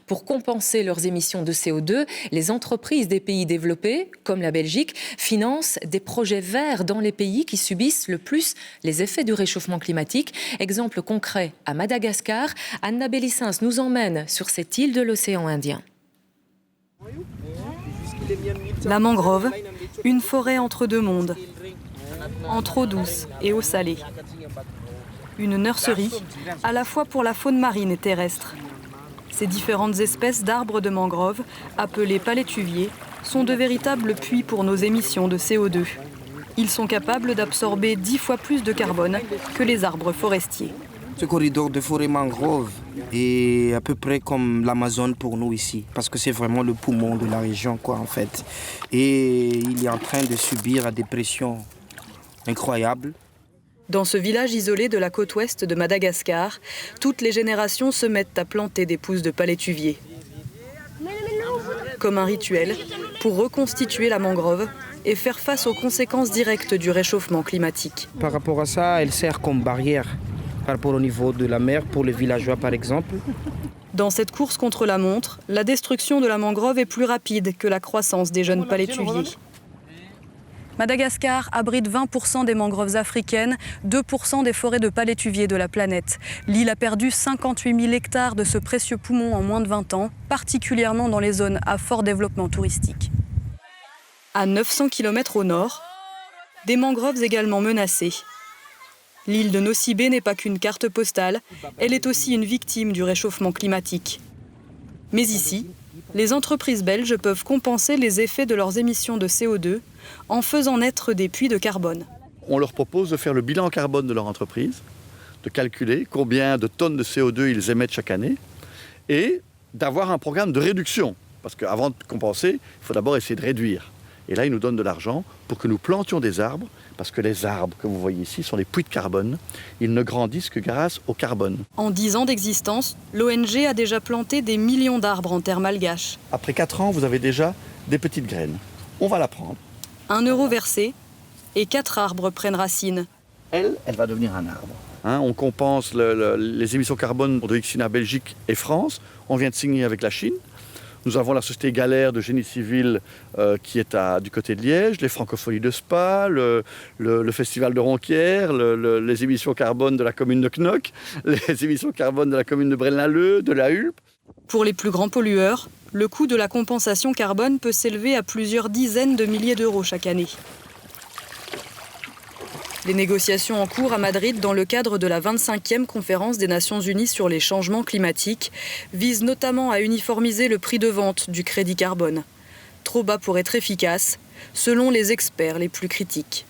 Pour compenser leurs émissions de CO2, les entreprises des pays développés, comme la Belgique, financent des projets verts dans les pays qui subissent le plus les effets du réchauffement climatique. Exemple concret à Madagascar, Anna Bellissens nous emmène sur cette île de l'océan Indien. La mangrove, une forêt entre deux mondes, entre eau douce et eau salée. Une nurserie, à la fois pour la faune marine et terrestre. Ces différentes espèces d'arbres de mangrove, appelés palétuviers, sont de véritables puits pour nos émissions de CO2. Ils sont capables d'absorber 10 fois plus de carbone que les arbres forestiers. Ce corridor de forêt mangrove est à peu près comme l'Amazone pour nous ici, parce que c'est vraiment le poumon de la région, quoi, en fait. Et il est en train de subir des pressions incroyables. Dans ce village isolé de la côte ouest de Madagascar, toutes les générations se mettent à planter des pousses de palétuvier. Comme un rituel pour reconstituer la mangrove et faire face aux conséquences directes du réchauffement climatique. Par rapport à ça, elle sert comme barrière par rapport au niveau de la mer pour les villageois, par exemple. Dans cette course contre la montre, la destruction de la mangrove est plus rapide que la croissance des jeunes palétuviers. Madagascar abrite 20% des mangroves africaines, 2% des forêts de palétuviers de la planète. L'île a perdu 58 000 hectares de ce précieux poumon en moins de 20 ans, particulièrement dans les zones à fort développement touristique. À 900 km au nord, des mangroves également menacées. L'île de Nosy-Bé n'est pas qu'une carte postale, elle est aussi une victime du réchauffement climatique. Mais ici, les entreprises belges peuvent compenser les effets de leurs émissions de CO2 en faisant naître des puits de carbone. On leur propose de faire le bilan carbone de leur entreprise, de calculer combien de tonnes de CO2 ils émettent chaque année et d'avoir un programme de réduction. Parce qu'avant de compenser, il faut d'abord essayer de réduire. Et là, ils nous donnent de l'argent pour que nous plantions des arbres, parce que les arbres que vous voyez ici sont des puits de carbone. Ils ne grandissent que grâce au carbone. En 10 ans d'existence, l'ONG a déjà planté des millions d'arbres en terre malgache. Après 4 ans, vous avez déjà des petites graines. On va la prendre. 1 euro versé et 4 arbres prennent racine. Elle va devenir un arbre. On compense les émissions carbone de Ixina Belgique et France. On vient de signer avec la Chine. Nous avons la société Galère de génie civil qui est du côté de Liège, les Francopholies de Spa, le festival de Ronquière, les émissions carbone de la commune de Knock, les émissions carbone de la commune de Braine-l'Alleud, de la Hulpe. Pour les plus grands pollueurs, le coût de la compensation carbone peut s'élever à plusieurs dizaines de milliers d'euros chaque année. Les négociations en cours à Madrid dans le cadre de la 25e conférence des Nations Unies sur les changements climatiques visent notamment à uniformiser le prix de vente du crédit carbone. Trop bas pour être efficace, selon les experts les plus critiques.